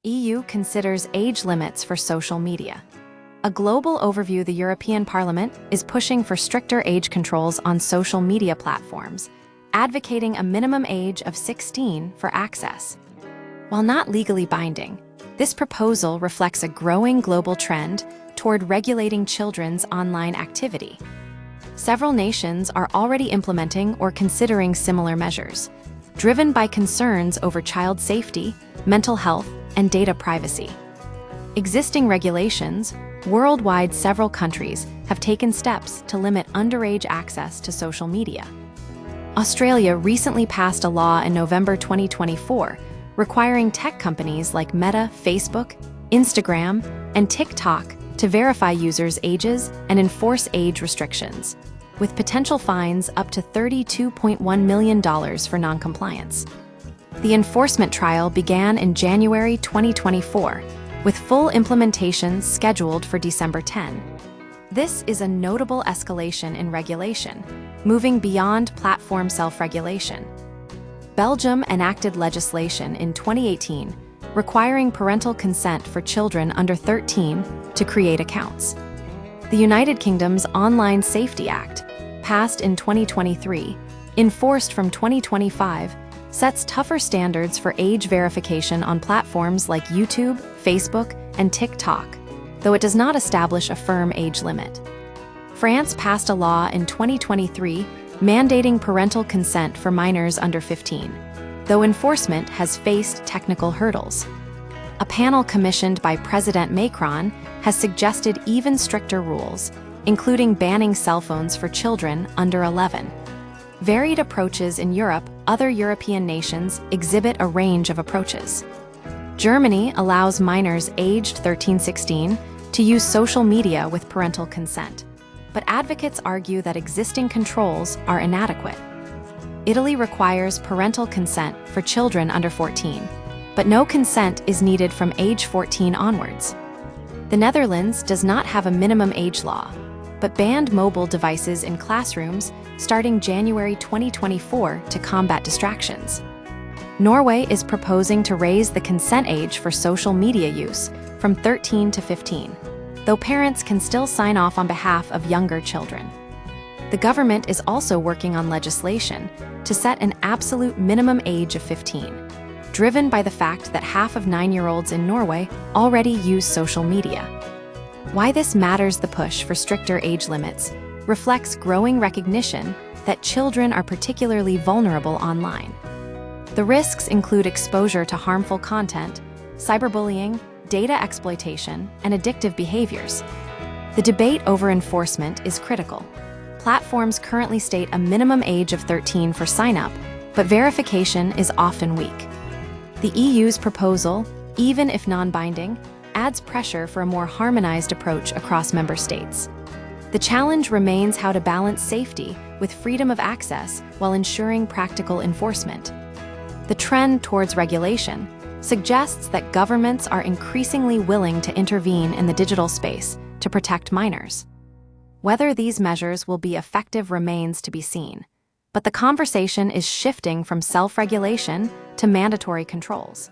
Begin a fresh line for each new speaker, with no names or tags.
EU considers age limits for social media. A global overview: the European Parliament is pushing for stricter age controls on social media platforms, advocating a minimum age of 16 for access. While not legally binding, this proposal reflects a growing global trend toward regulating children's online activity. Several nations are already implementing or considering similar measures, driven by concerns over child safety, mental health, and data privacy. Existing regulations worldwide: several countries have taken steps to limit underage access to social media. Australia recently passed a law in November 2024 requiring tech companies like Meta, Facebook, Instagram, and TikTok to verify users' ages and enforce age restrictions, with potential fines up to $32.1 million for noncompliance. The enforcement trial began in January 2024, with full implementation scheduled for December 10. This is a notable escalation in regulation, moving beyond platform self-regulation. Belgium enacted legislation in 2018 requiring parental consent for children under 13 to create accounts. The United Kingdom's Online Safety Act, passed in 2023, enforced from 2025, sets tougher standards for age verification on platforms like YouTube, Facebook, and TikTok, though it does not establish a firm age limit. France passed a law in 2023 mandating parental consent for minors under 15, though enforcement has faced technical hurdles. A panel commissioned by President Macron has suggested even stricter rules, including banning cell phones for children under 11. Varied approaches in Europe: other European nations exhibit a range of approaches. Germany allows minors aged 13–16 to use social media with parental consent, but advocates argue that existing controls are inadequate. Italy requires parental consent for children under 14, but no consent is needed from age 14 onwards. The Netherlands does not have a minimum age law, but banned mobile devices in classrooms starting January 2024 to combat distractions. Norway is proposing to raise the consent age for social media use from 13 to 15, though parents can still sign off on behalf of younger children. The government is also working on legislation to set an absolute minimum age of 15, driven by the fact that half of 9-year-olds in Norway already use social media. Why this matters: the push for stricter age limits reflects growing recognition that children are particularly vulnerable online. The risks include exposure to harmful content, cyberbullying, data exploitation, and addictive behaviors. The debate over enforcement is critical. Platforms currently state a minimum age of 13 for sign-up, but verification is often weak. The EU's proposal, even if non-binding, adds pressure for a more harmonized approach across member states. The challenge remains how to balance safety with freedom of access while ensuring practical enforcement. The trend towards regulation suggests that governments are increasingly willing to intervene in the digital space to protect minors. Whether these measures will be effective remains to be seen, but the conversation is shifting from self-regulation to mandatory controls.